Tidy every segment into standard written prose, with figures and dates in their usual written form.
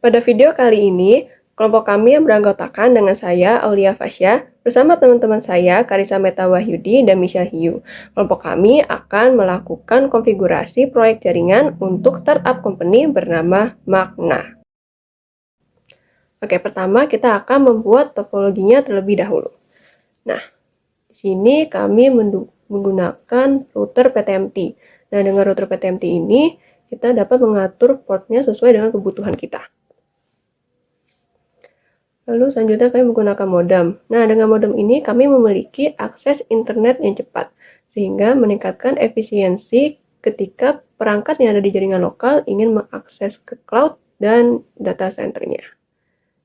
Pada video kali ini, kelompok kami yang beranggotakan dengan saya, Aulia Fasya, bersama teman-teman saya, Karisa Meta Wahyudi dan Michelle Hiu. Kelompok kami akan melakukan konfigurasi proyek jaringan untuk startup company bernama Magna. Oke, pertama kita akan membuat topologinya terlebih dahulu. Nah, di sini kami menggunakan router PTMT. Nah, dengan router PTMT ini, kita dapat mengatur portnya sesuai dengan kebutuhan kita. Lalu selanjutnya kami menggunakan modem. Nah, dengan modem ini kami memiliki akses internet yang cepat, sehingga meningkatkan efisiensi ketika perangkat yang ada di jaringan lokal ingin mengakses ke cloud dan data centernya.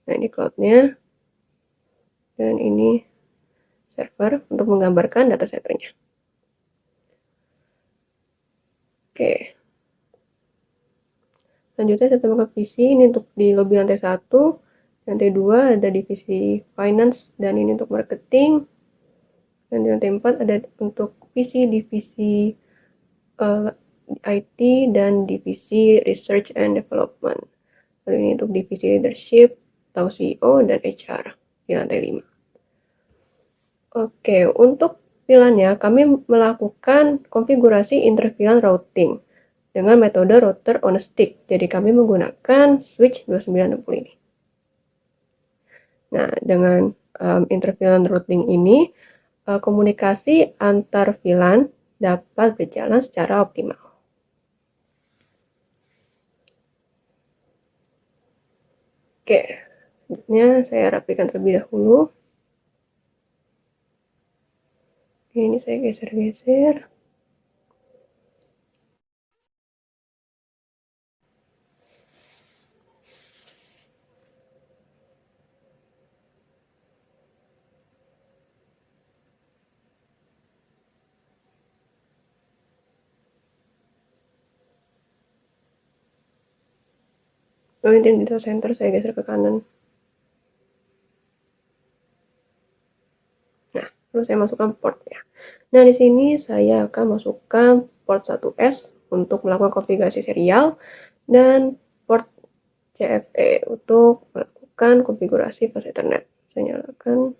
Nah, ini cloudnya, dan ini server untuk menggambarkan data centernya. Oke. Selanjutnya saya tambahkan PC, ini untuk di lobby lantai 1, lantai 2 ada divisi finance, dan ini untuk marketing. Dan di lantai 4 ada untuk PC, divisi IT, dan divisi research and development. Lalu ini untuk divisi leadership, atau CEO, dan HR di lantai 5. Oke, untuk VLAN-nya kami melakukan konfigurasi inter-VLAN routing dengan metode router on a stick. Jadi kami menggunakan switch 2960 ini. Nah, dengan inter-VLAN routing ini, komunikasi antar VLAN dapat berjalan secara optimal. Oke, selanjutnya saya rapikan terlebih dahulu. Ini saya geser-geser. Lalu ini data center saya geser ke kanan. Nah, lalu saya masukkan portnya. Nah, di sini saya akan masukkan port 1S untuk melakukan konfigurasi serial dan port CFE untuk melakukan konfigurasi fast Ethernet. Saya nyalakan.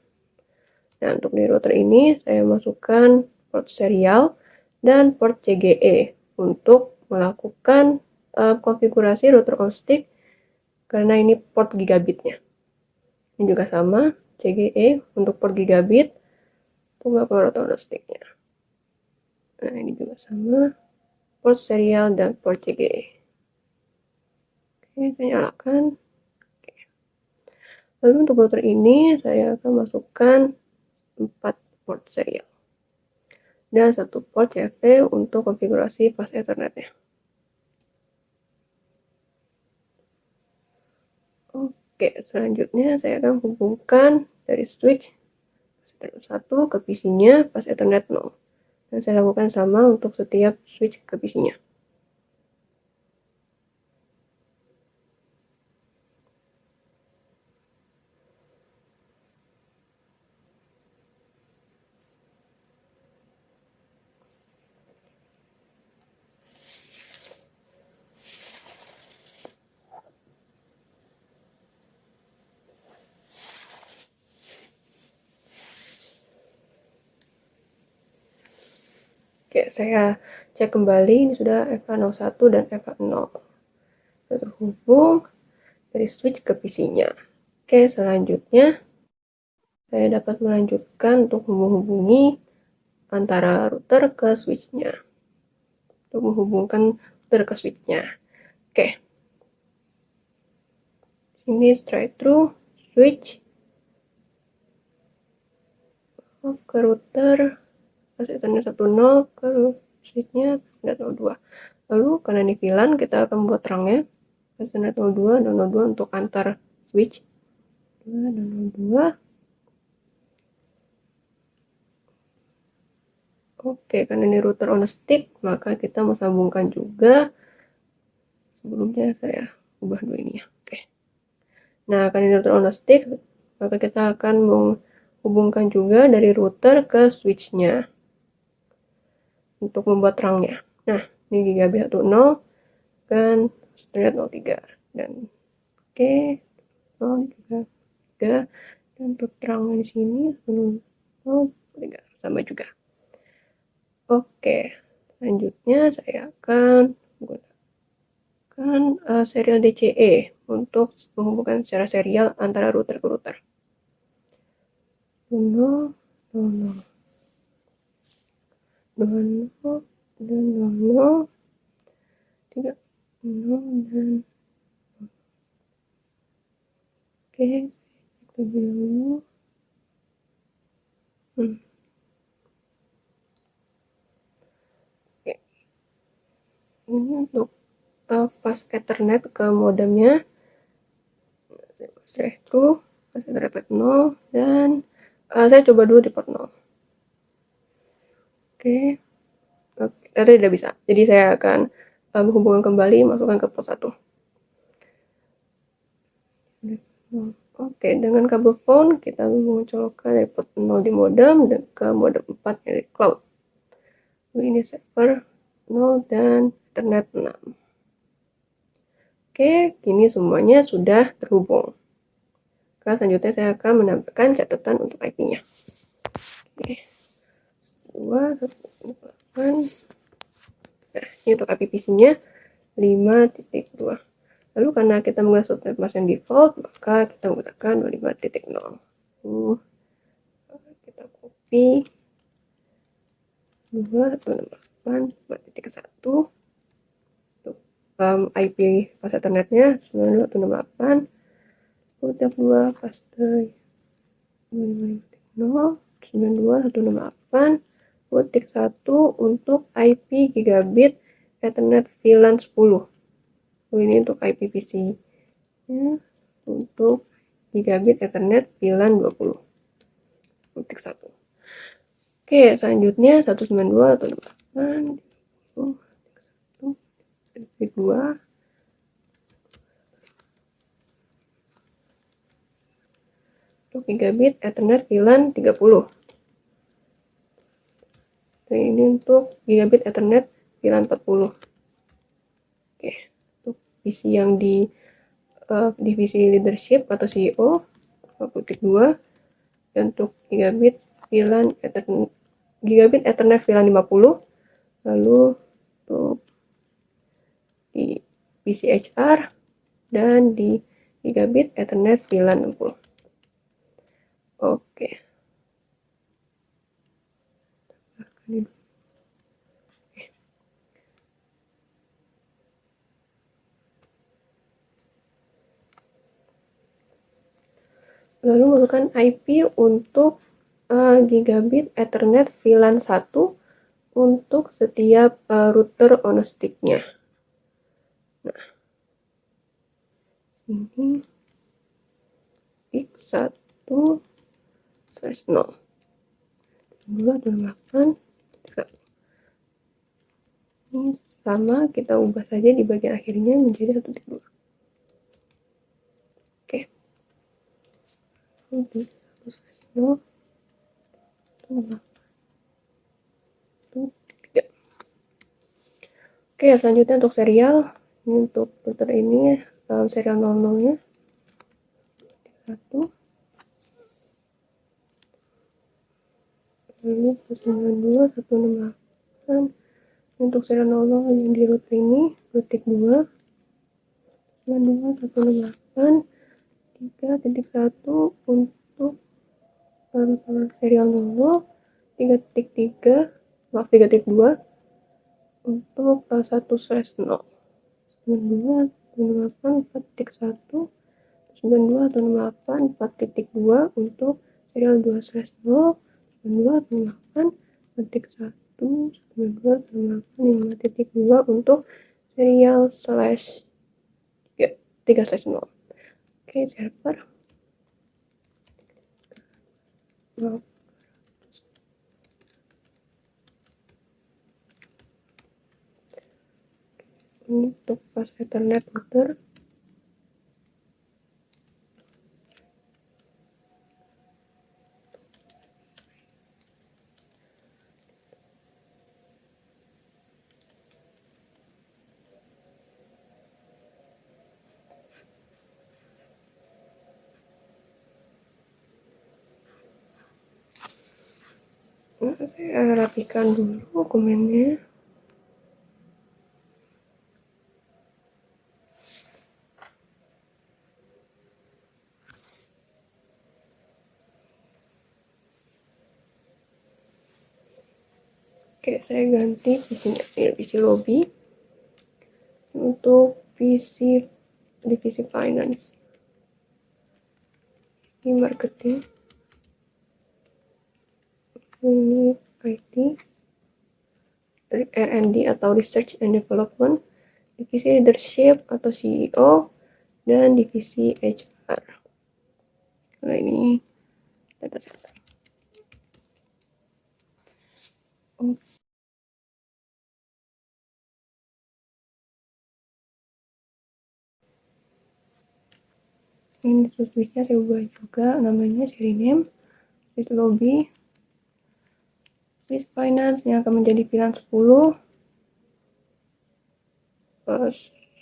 Nah, untuk di router ini saya masukkan port serial dan port CGE untuk melakukan konfigurasi router on stick karena ini port gigabitnya. Ini juga sama, CGE untuk port gigabit untuk melakukan router on sticknya. Nah, ini juga sama, port serial dan port CGE. Oke, saya nyalakan. Oke. Lalu untuk router ini saya akan masukkan 4 port serial dan 1 port CFE untuk konfigurasi fast Ethernetnya. Oke, selanjutnya saya akan hubungkan dari switch fast Ethernet 1 ke PC-nya fast Ethernet 0. Dan saya lakukan sama untuk setiap switch ke PC-nya. Oke, saya cek kembali, ini sudah FA01 dan FA0. Sudah terhubung dari switch ke PC-nya. Oke, selanjutnya saya dapat melanjutkan untuk menghubungi antara router ke switch-nya. Untuk menghubungkan router ke switch-nya. Oke. Sini straight through, switch ke router pas Ethernet 10 ke switch-nya Ethernet 02. Lalu karena ini VLAN, kita akan buat terangnya Ethernet 02 dan 02 untuk antar switch 2 dan 02. Oke, karena ini router on a stick, maka kita mau sambungkan juga. Sebelumnya saya ubah dua ini ya. Oke. Nah, karena ini router on a stick, maka kita akan menghubungkan juga dari router ke switch-nya untuk membuat terangnya. Nah, ini gigabit 10 dan Ethernet 03 dan Oke, 0,3 dan untuk terangnya di sini 0,3 sama juga. Oke, selanjutnya saya akan menggunakan serial DCE untuk menghubungkan secara serial antara router ke router. 0, 0, 0, 0, 3, 0, dan oke, kita dulu. Oke. Ini untuk fast Ethernet ke modemnya. Saya itu fast Ethernet 0 dan saya coba dulu di port 0. Oke. Ternyata tidak bisa. Jadi saya akan menghubungkan kembali, masukkan ke port 1. Oke, dengan kabel phone kita mencolokkan dari port 0 di modem dan ke modem 4 dari cloud. Ini server 0 dan Ethernet 6. Oke, kini semuanya sudah terhubung. Selanjutnya saya akan menambahkan catatan untuk IP-nya. Oke. 2, 1, 8. Nah, ini untuk IP PC-nya 5.2. Lalu karena kita menggunakan subnet mask yang default, maka kita menggunakan 25.0. Kita copy 2.168.4.1 untuk IP pas Ethernetnya 92.168. Tab 2 paste 92.168.1 untuk IP gigabit Ethernet VLAN 10. Ini untuk IP PC ya, untuk gigabit Ethernet VLAN 20. Ketik 1. Oke, selanjutnya 192.168.2 untuk gigabit Ethernet VLAN 30. Dan ini untuk gigabit Ethernet VLAN 40. Oke, untuk PC yang di divisi leadership atau CEO 2.2 dan untuk gigabit Ethernet VLAN 50. Lalu untuk di PC HR dan di gigabit Ethernet VLAN 60. Oke. Lalu masukkan IP untuk gigabit Ethernet VLAN 1 untuk setiap router on stick-nya. Nah, ini x1/0 2.8. Ini sama, kita ubah saja di bagian akhirnya menjadi 1.2. Oke. Ini 1/0 3. Oke, selanjutnya untuk serial. Ini untuk router ini serial 00 nya 1. Lalu 92.168. Untuk serial 00 yang di router ini ketik 2 92.168 3.1 untuk router serial 00 3.3 maaf 3.2 untuk 1/0 92.168.4.1 92.168.4.2 untuk serial 2/0 92.8.1 92.8.5.2 untuk serial /3/0. Oke, server untuk pas Ethernet router rapikan dulu komennya. Oke, saya ganti divisi lobby untuk divisi finance, ini marketing, ini IT, R&D atau research and development, divisi leadership atau CEO, dan divisi HR. Nah, ini data center. Ini switchnya saya ubah juga, namanya seri name, switch lobby, switch finance yang akan menjadi pilihan 10,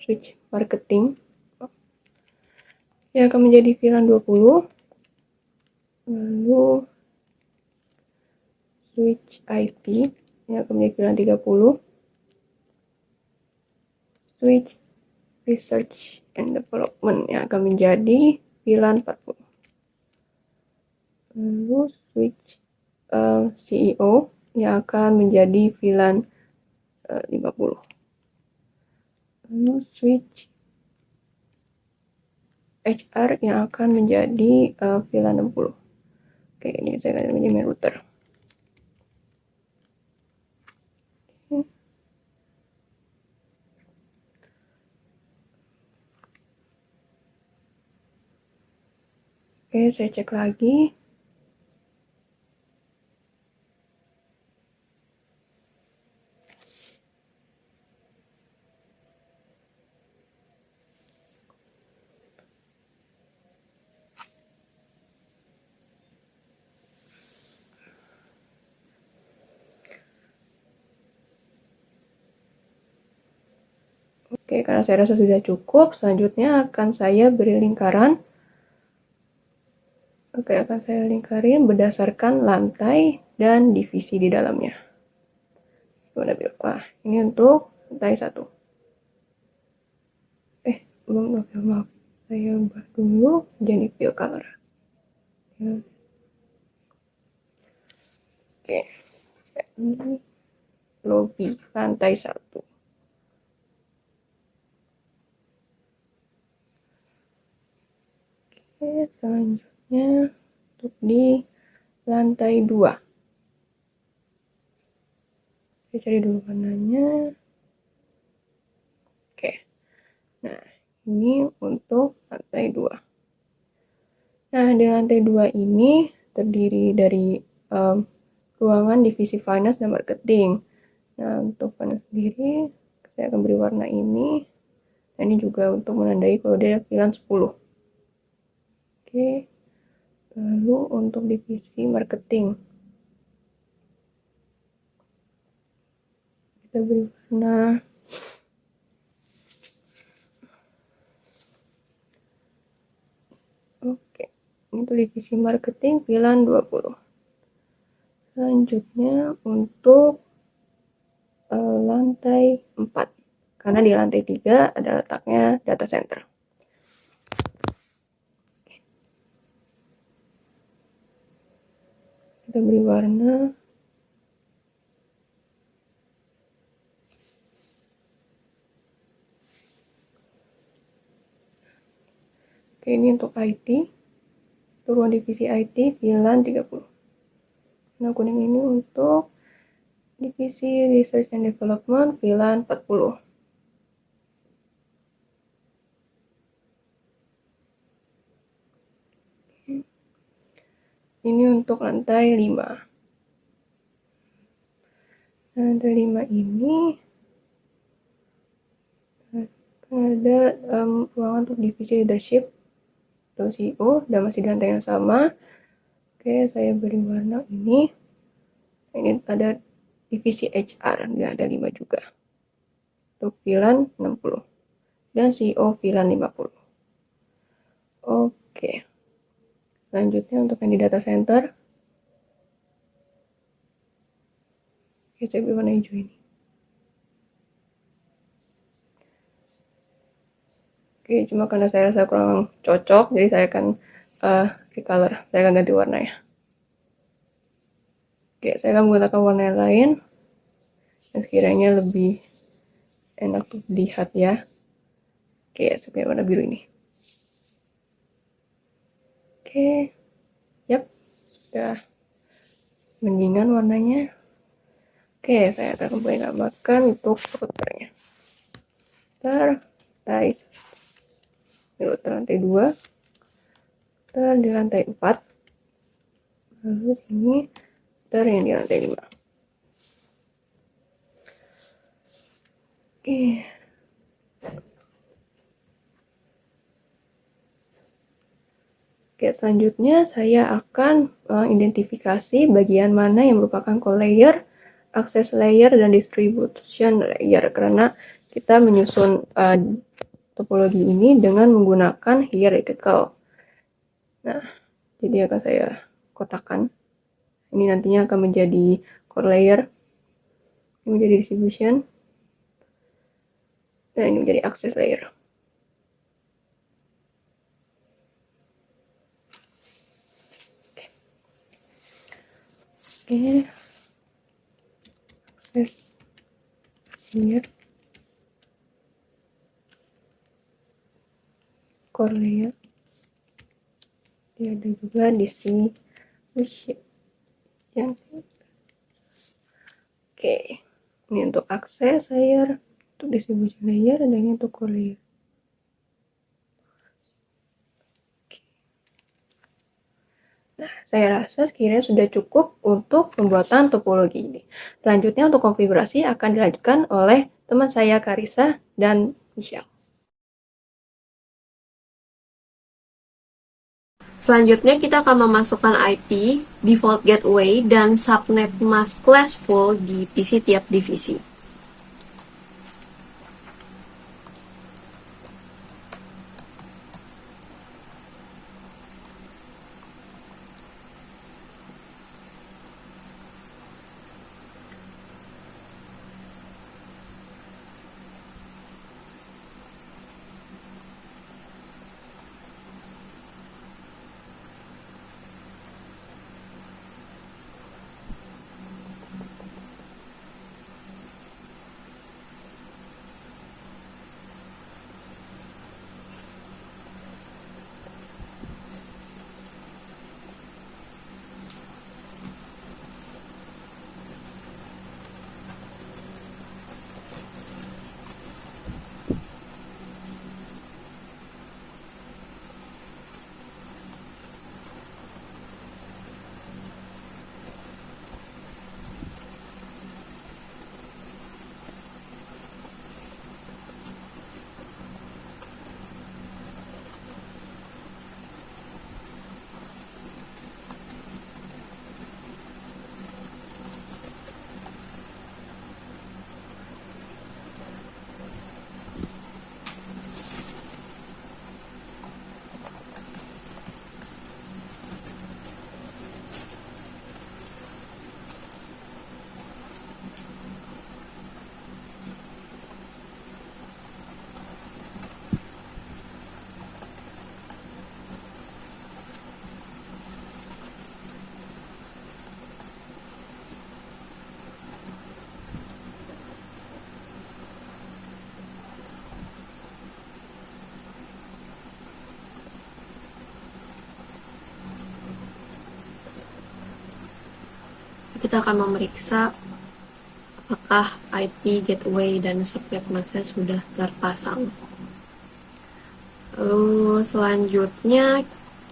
switch marketing yang akan menjadi pilihan 20, lalu switch IT yang akan menjadi pilihan 30, switch research and development yang akan menjadi pilihan 40, lalu switch CEO yang akan menjadi pilihan 50, lalu switch HR yang akan menjadi pilihan 60. Oke, ini saya akan menjadi main router. Oke, saya cek lagi. Oke, karena saya rasa sudah cukup, selanjutnya akan saya beri lingkaran. Oke, akan saya lingkarin berdasarkan lantai dan divisi di dalamnya. Wah, ini untuk lantai 1. Belum, maaf. Saya ubah dulu jadi fill color. Oke, ini lobby lantai 1. Oke, selanjutnya untuk di lantai 2. Saya cari dulu warnanya. Oke. Nah, ini untuk lantai 2. Nah, di lantai 2 ini terdiri dari ruangan divisi finance dan marketing. Nah, untuk finance sendiri, saya akan beri warna ini. Nah, ini juga untuk menandai kalau dia pilihan 10. Oke. Lalu untuk divisi marketing, kita beri warna oke, ini untuk divisi marketing pilihan 20. Selanjutnya untuk lantai 4, karena di lantai 3 ada letaknya data center. Kita beri warna oke, ini untuk IT, ruang divisi IT pilihan 30. Nah, kuning ini untuk divisi research and development pilihan 40. Ini untuk lantai 5. Lantai 5 ini ada ruangan untuk divisi leadership atau CEO dan masih di lantai yang sama. Oke, saya beri warna ini. Ini ada divisi HR di lantai 5 juga. Untuk pilihan 60 dan CEO pilihan 50. Oke. Selanjutnya untuk yang di data center. Oke, saya beri warna hijau ini. Oke, cuma karena saya rasa kurang cocok, jadi saya akan recolor. Saya akan ganti warnanya. Oke, saya akan menggunakan warna yang lain yang sekiranya lebih enak untuk dilihat ya. Oke, saya pakai warna biru ini. Oke, yap, sudah mendingan warnanya. Oke, saya akan mulai gambarkan untuk routernya. Router lantai 2, router di lantai 4, lalu sini router yang di lantai 5. Oke. Oke, selanjutnya saya akan mengidentifikasi bagian mana yang merupakan core layer, access layer, dan distribution layer, karena kita menyusun topologi ini dengan menggunakan hierarchical. Nah, jadi akan saya kotakkan. Ini nantinya akan menjadi core layer, ini menjadi distribution, dan ini menjadi access layer. Oke, access layer, core layer, dia ada juga distribution. Oke, ini untuk access layer, untuk distribution layer, dan ini untuk core layer. Nah, saya rasa sekiranya sudah cukup untuk pembuatan topologi ini. Selanjutnya untuk konfigurasi akan dilanjutkan oleh teman saya Karissa dan Michelle. Selanjutnya kita akan memasukkan IP, default gateway, dan subnet mask classful di PC tiap divisi. Kita akan memeriksa apakah IP, gateway, dan subnet masknya sudah terpasang. Lalu selanjutnya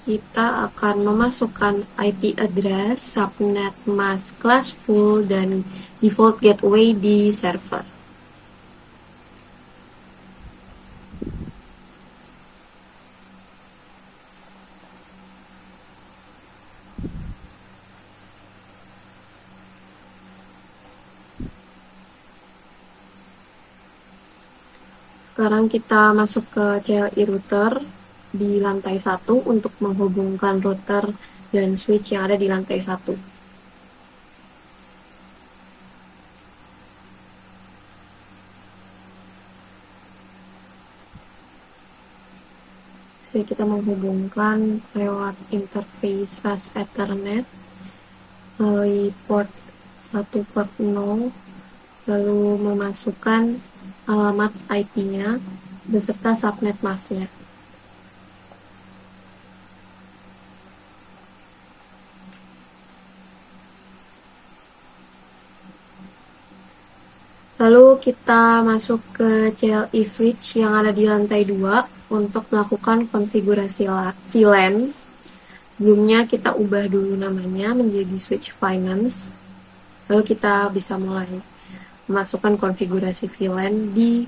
kita akan memasukkan IP address, subnet mask classful, dan default gateway di server. Sekarang kita masuk ke CLI router di lantai 1 untuk menghubungkan router dan switch yang ada di lantai 1. Jadi kita menghubungkan lewat interface fast Ethernet melalui port 1.0, lalu memasukkan alamat IP-nya beserta subnet masknya. Lalu kita masuk ke CLI switch yang ada di lantai 2 untuk melakukan konfigurasi VLAN. Sebelumnya kita ubah dulu namanya menjadi switch finance. Lalu kita bisa mulai memasukkan konfigurasi VLAN di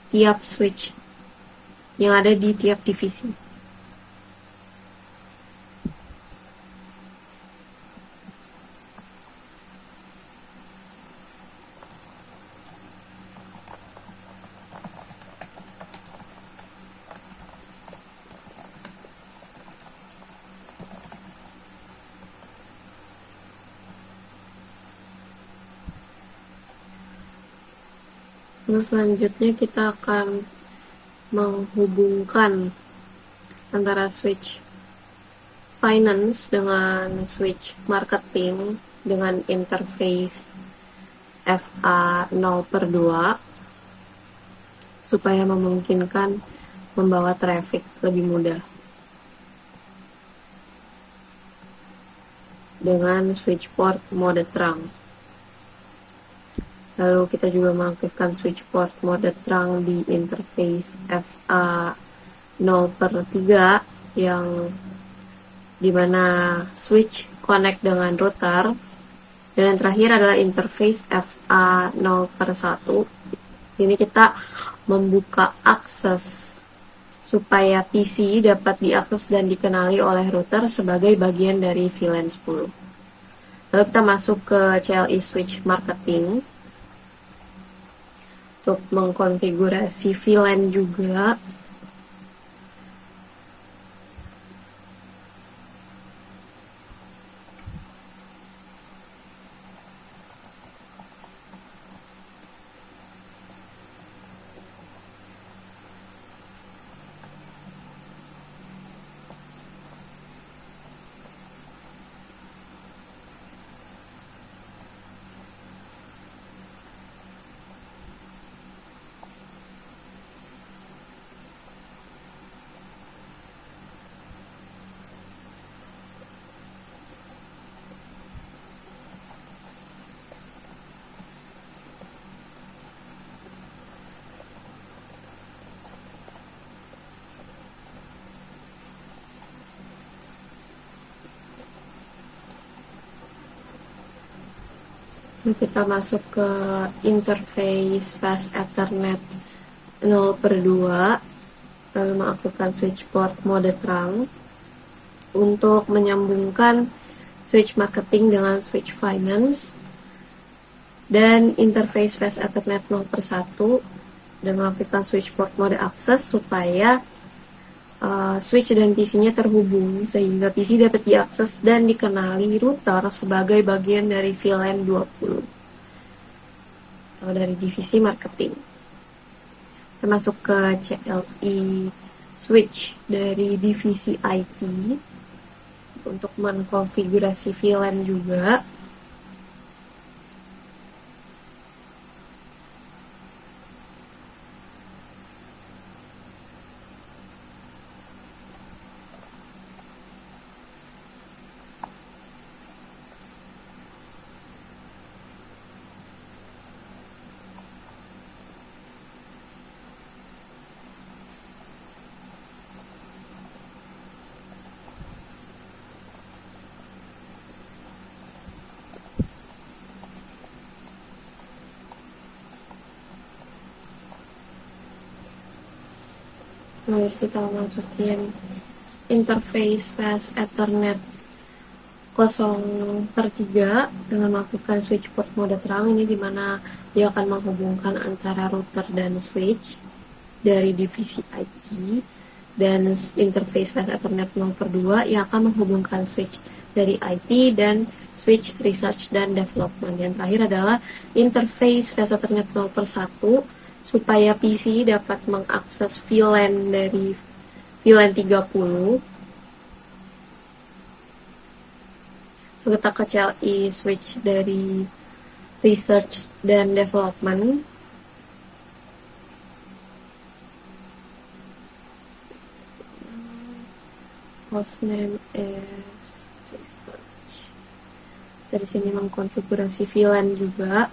tiap switch yang ada di tiap divisi. Lalu selanjutnya kita akan menghubungkan antara switch finance dengan switch marketing dengan interface FA0/2 supaya memungkinkan membawa traffic lebih mudah. Dengan switch port mode terang. Lalu kita juga mengaktifkan switch port mode terang di interface FA0/3 yang dimana switch connect dengan router. Dan yang terakhir adalah interface FA0/1. Sini kita membuka akses supaya PC dapat diakses dan dikenali oleh router sebagai bagian dari VLAN 10. Lalu kita masuk ke CLI switch marketing untuk mengkonfigurasi VLAN juga. Lalu kita masuk ke interface fast Ethernet 0/2, lalu mengaktifkan switch port mode terang untuk menyambungkan switch marketing dengan switch finance, dan interface fast Ethernet 0/1 dan mengaktifkan switch port mode access supaya switch dan PC-nya terhubung sehingga PC dapat diakses dan dikenali router sebagai bagian dari VLAN 20 atau dari divisi marketing. Kita masuk ke CLI switch dari divisi IT untuk mengkonfigurasi VLAN juga. Lalu kita masukin interface fast Ethernet 0/3 dengan mengaktifkan switch port mode terang, ini dimana dia akan menghubungkan antara router dan switch dari divisi IT, dan interface fast Ethernet 0/2 yang akan menghubungkan switch dari IT dan switch research dan development. Yang terakhir adalah interface fast Ethernet 0/1 supaya PC dapat mengakses VLAN dari VLAN 30. Kita ke CLI switch dari research dan development. Hostname is research. Dari sini mengkonfigurasi VLAN juga.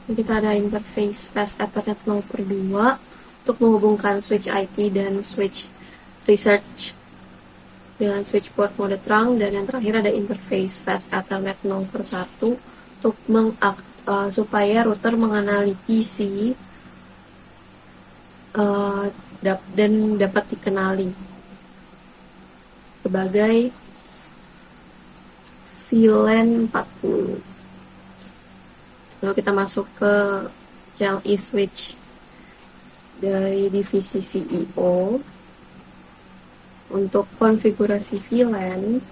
Kita ada interface Fast Ethernet 0/2 untuk menghubungkan switch IT dan switch research dengan switch port mode terang, dan yang terakhir ada interface Fast Ethernet 0/1 untuk supaya router mengenali PC dan dapat dikenali sebagai VLAN 40. Lalu kita masuk ke CLI switch dari divisi CEO untuk konfigurasi VLAN.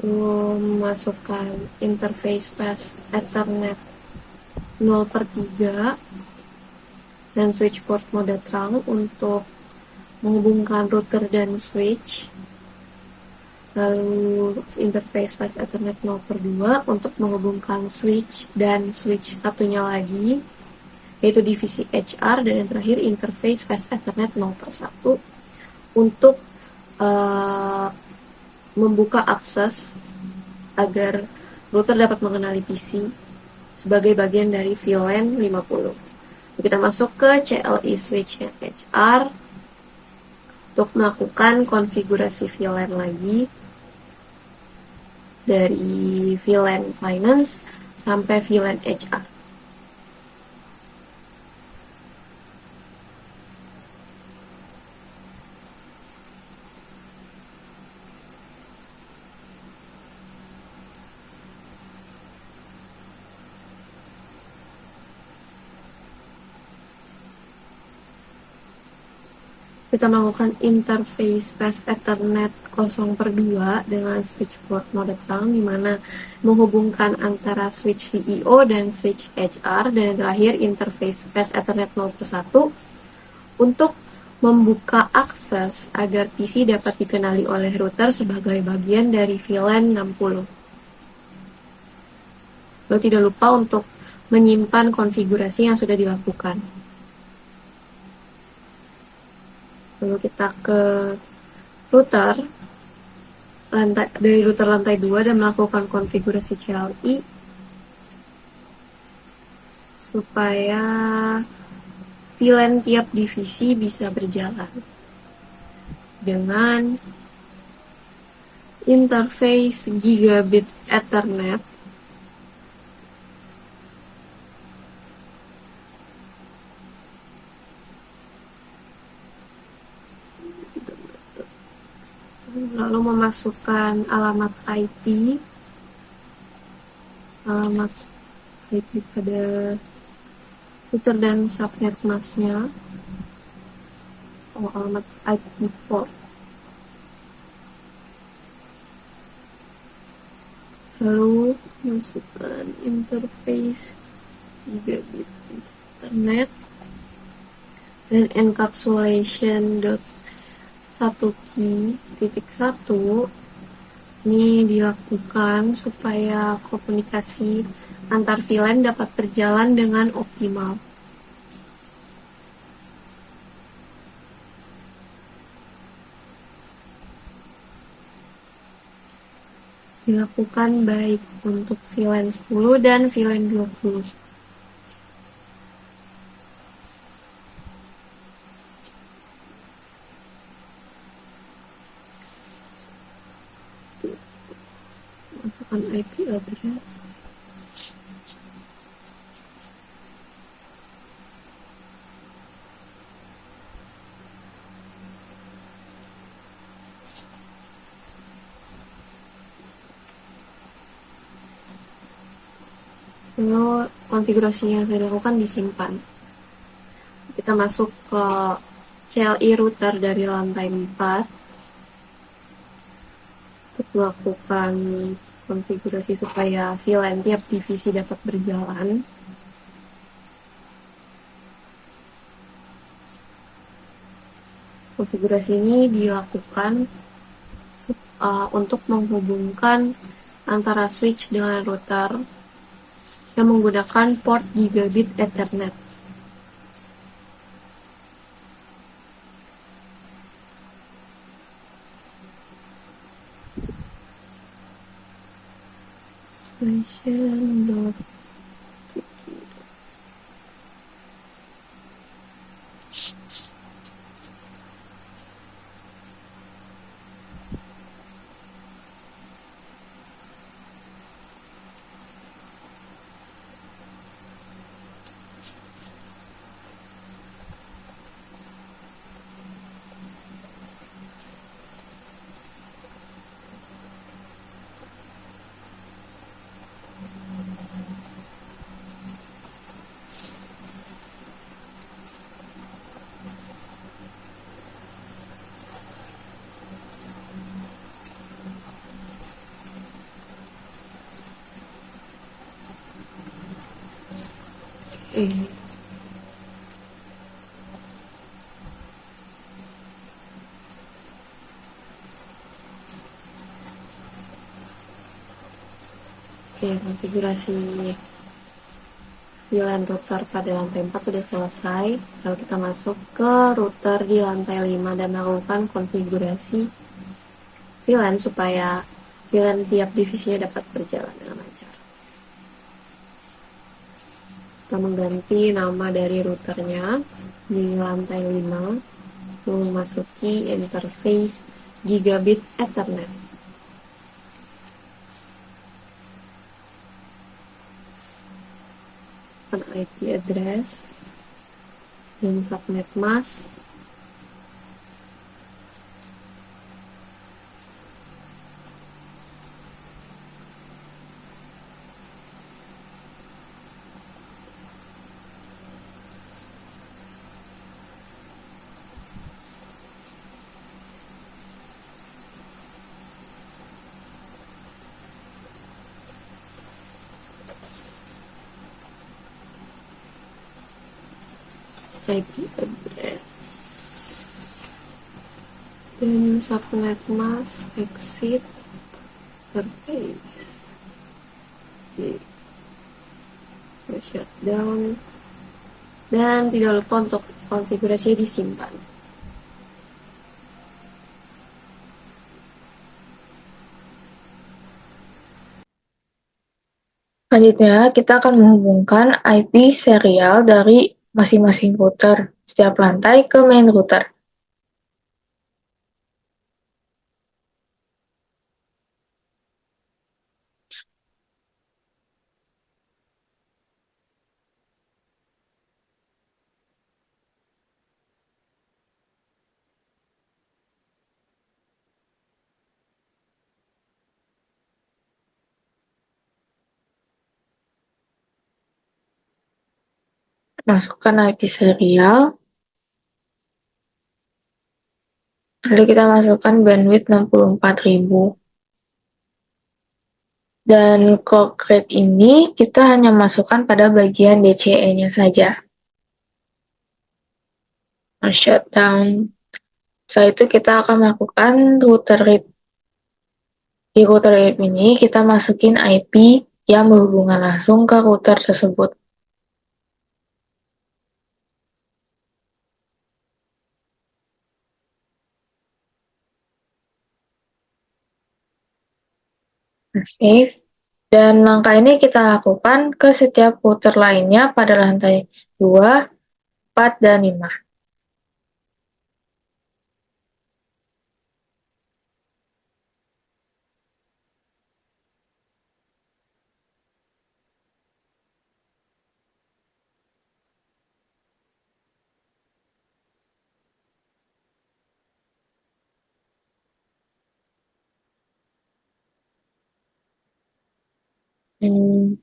Memasukkan interface Fast Ethernet 0/3 dan switch port mode terang untuk menghubungkan router dan switch. Lalu interface Fast Ethernet 0/2 untuk menghubungkan switch dan switch satunya lagi, yaitu divisi HR. Dan yang terakhir interface Fast Ethernet 0/1 untuk membuka akses agar router dapat mengenali PC sebagai bagian dari VLAN 50. Kita masuk ke CLI switch HR untuk melakukan konfigurasi VLAN lagi dari VLAN finance sampai VLAN HR. Kita melakukan interface Fast Ethernet 0/2 dengan switch port mode terang, di mana menghubungkan antara switch CEO dan switch HR. Dan yang terakhir interface Fast Ethernet 0/1 untuk membuka akses agar PC dapat dikenali oleh router sebagai bagian dari VLAN 60. Lalu tidak lupa untuk menyimpan konfigurasi yang sudah dilakukan. Lalu kita ke router dari router lantai 2 dan melakukan konfigurasi CLI supaya VLAN tiap divisi bisa berjalan dengan interface Gigabit Ethernet lalu memasukkan alamat IP pada router dan subnet masknya, alamat IP port. Lalu masukkan interface Gigabit Ethernet dan encapsulation.1 key titik 1 ini dilakukan supaya komunikasi antar VLAN dapat berjalan dengan optimal. Dilakukan baik untuk VLAN 10 dan VLAN 20. masukkan IP address. Lalu konfigurasi yang saya lakukan disimpan. Kita masuk ke CLI router dari lantai 4 untuk melakukan konfigurasi supaya VLAN tiap divisi dapat berjalan. Konfigurasi ini dilakukan untuk menghubungkan antara switch dengan router yang menggunakan port gigabit Ethernet. Konfigurasi VLAN router pada lantai 4 sudah selesai. Lalu kita masuk ke router di lantai 5 dan melakukan konfigurasi VLAN supaya VLAN tiap divisinya dapat berjalan dengan lancar. Kita mengganti nama dari routernya di lantai 5, memasuki interface gigabit Ethernet. IP address dan subnet mask. IP address dan subnet mask exit interface. Shutdown dan tidak lupa untuk konfigurasi disimpan. Selanjutnya, kita akan menghubungkan IP serial dari masing-masing router setiap lantai ke main router. Masukkan IP serial, lalu kita masukkan bandwidth 64.000. Dan clock rate ini kita hanya masukkan pada bagian DCE-nya saja. Shutdown. Setelah itu kita akan melakukan router rip. Di router rip ini kita masukin IP yang berhubungan langsung ke router tersebut. Save. Dan langkah ini kita lakukan ke setiap router lainnya pada lantai 2, 4, dan 5. Hmm,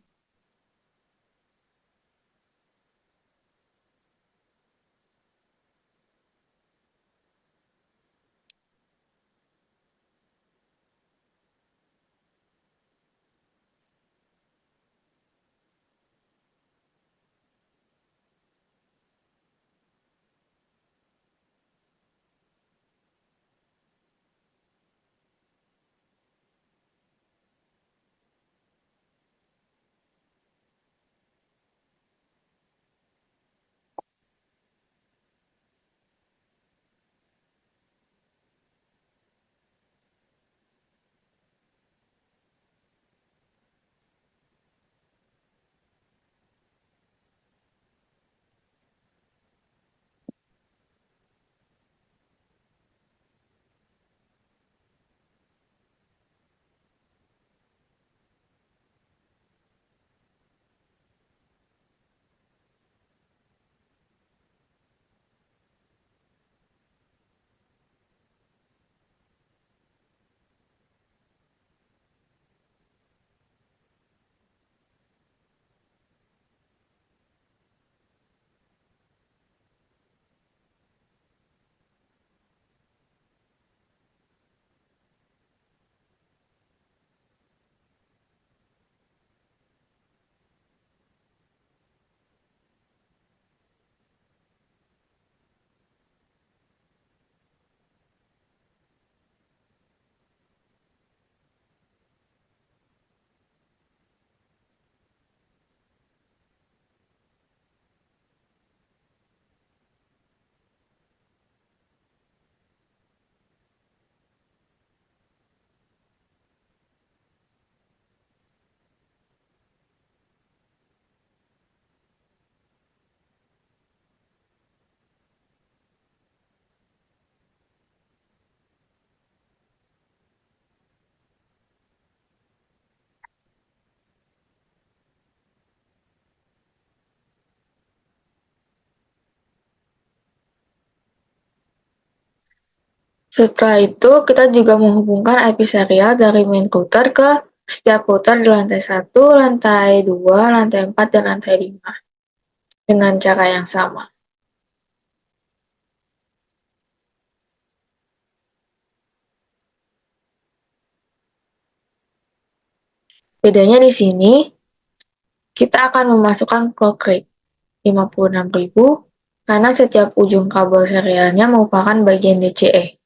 Setelah itu, kita juga menghubungkan IP serial dari main router ke setiap router di lantai 1, lantai 2, lantai 4, dan lantai 5 dengan cara yang sama. Bedanya di sini, kita akan memasukkan clock rate 56.000 karena setiap ujung kabel serialnya merupakan bagian DCE.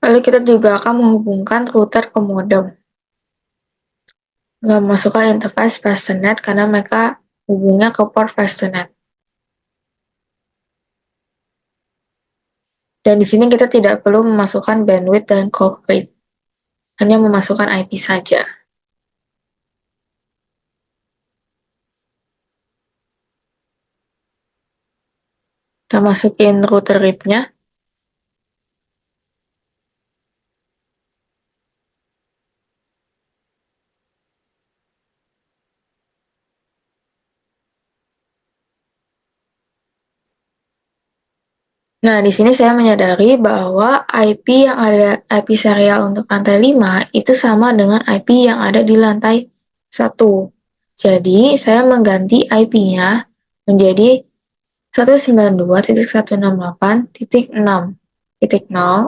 Lalu kita juga akan menghubungkan router ke modem. Nggak masukkan interface FastNet karena mereka hubungnya ke port FastNet. Dan di sini kita tidak perlu memasukkan bandwidth dan clock rate, hanya memasukkan IP saja. Kita masukin router RIP-nya. Nah, di sini saya menyadari bahwa IP yang ada IP serial untuk lantai 5 itu sama dengan IP yang ada di lantai 1. Jadi, saya mengganti IP-nya menjadi 192.168.6.0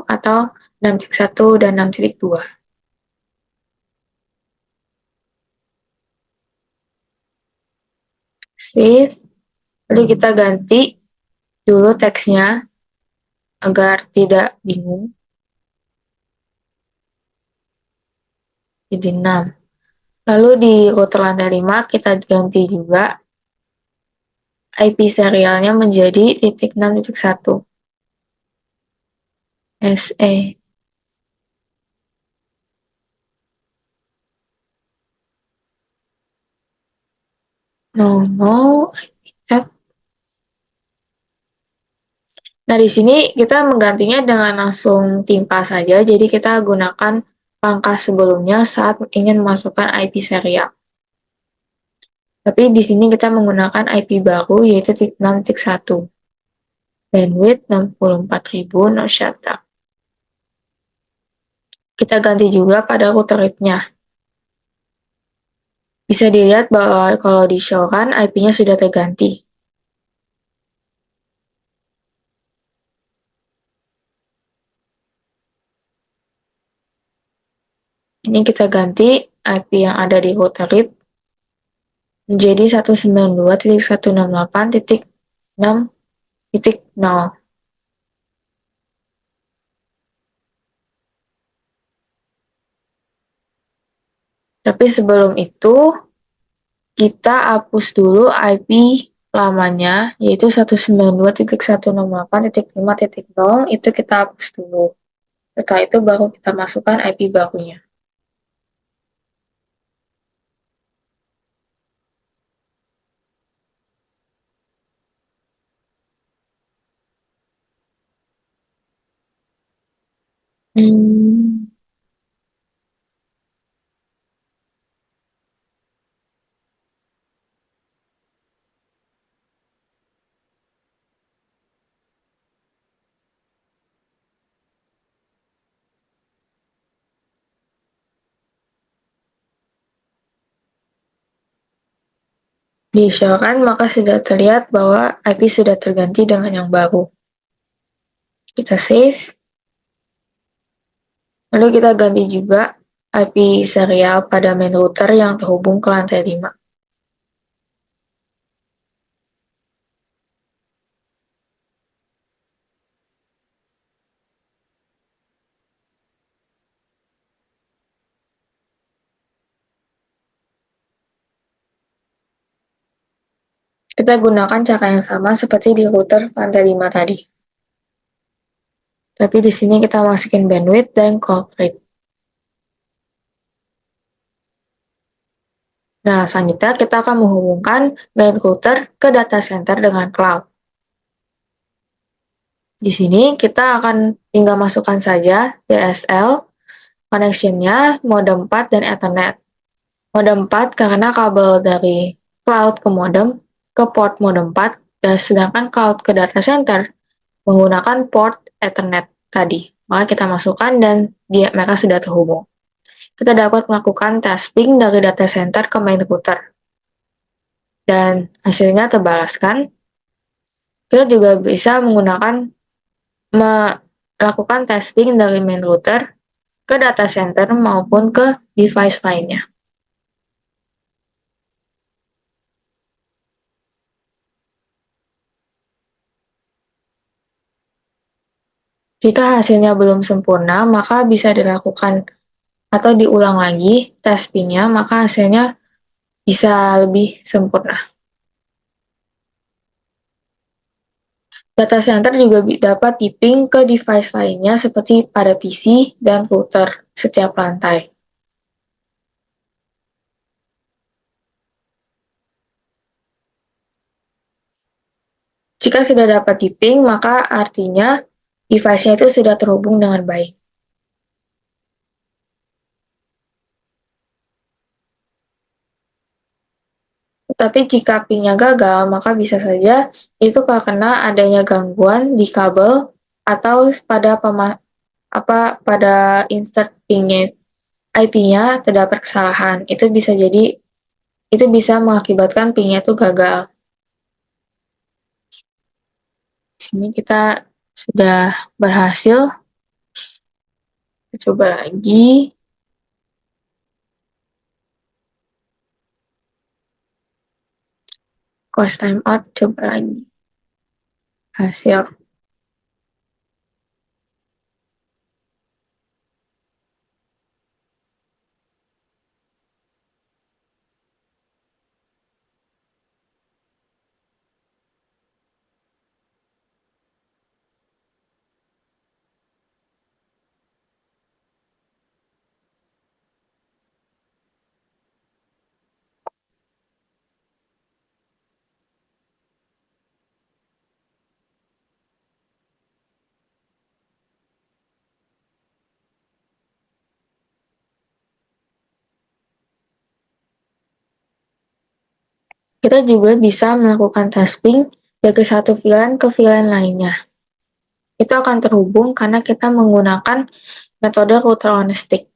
atau 6.1 dan 6.2. Save, lalu kita ganti dulu teksnya agar tidak bingung. Jadi 6. Lalu di router lantai 5 kita ganti juga IP serialnya menjadi 6.1 SE. No. Nah, di sini kita menggantinya dengan langsung timpa saja, jadi kita gunakan langkah sebelumnya saat ingin memasukkan IP serial. Tapi di sini kita menggunakan IP baru yaitu 6.1. Bandwidth 64.000 no shutdown. Kita ganti juga pada router RIP-nya. Bisa dilihat bahwa kalau di show kan IP-nya sudah terganti. Ini kita ganti IP yang ada di router RIP menjadi 192.168.6.0. Tapi sebelum itu, kita hapus dulu IP lamanya, yaitu 192.168.5.0, itu kita hapus dulu. Setelah itu baru kita masukkan IP barunya. Di-show-kan maka sudah terlihat bahwa IP sudah terganti dengan yang baru. Kita save. Lalu kita ganti juga IP serial pada main router yang terhubung ke lantai 5. Kita gunakan cara yang sama seperti di router lantai 5 tadi. Tapi di sini kita masukin bandwidth dan clock rate. Nah, selanjutnya kita akan menghubungkan main router ke data center dengan cloud. Di sini kita akan tinggal masukkan saja DSL, connection-nya, mode 4, dan Ethernet. Mode 4 karena kabel dari cloud ke modem ke port mode 4, dan sedangkan cloud ke data center menggunakan port Ethernet tadi. Maka kita masukkan dan mereka sudah terhubung. Kita dapat melakukan tasping dari data center ke main router. Dan hasilnya terbalaskan. Kita juga bisa melakukan tasping dari main router ke data center maupun ke device lainnya. Jika hasilnya belum sempurna, maka bisa dilakukan atau diulang lagi taspingnya, maka hasilnya bisa lebih sempurna. Data center juga dapat di-ping ke device lainnya seperti pada PC dan router setiap lantai. Jika sudah dapat di ping, maka artinya device-nya itu sudah terhubung dengan baik. Tetapi jika pingnya gagal, maka bisa saja itu karena adanya gangguan di kabel atau pada insert pingnya IP-nya terdapat kesalahan. Itu bisa mengakibatkan pingnya itu gagal. Di sini kita sudah berhasil. Kita coba lagi. Close timeout, coba lagi. Hasil. Kita juga bisa melakukan tasping dari satu VLAN ke VLAN lainnya. Itu akan terhubung karena kita menggunakan metode router on a stick.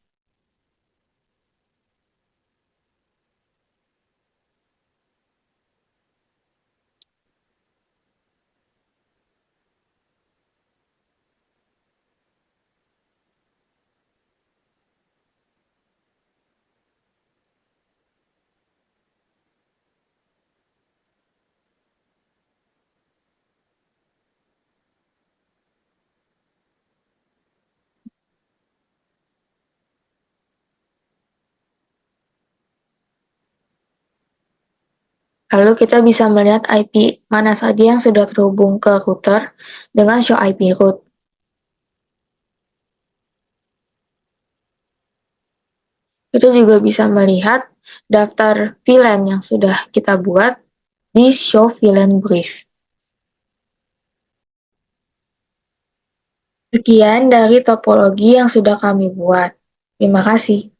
Lalu kita bisa melihat IP mana saja yang sudah terhubung ke router dengan show IP route. Kita juga bisa melihat daftar VLAN yang sudah kita buat di show VLAN brief. Sekian dari topologi yang sudah kami buat. Terima kasih.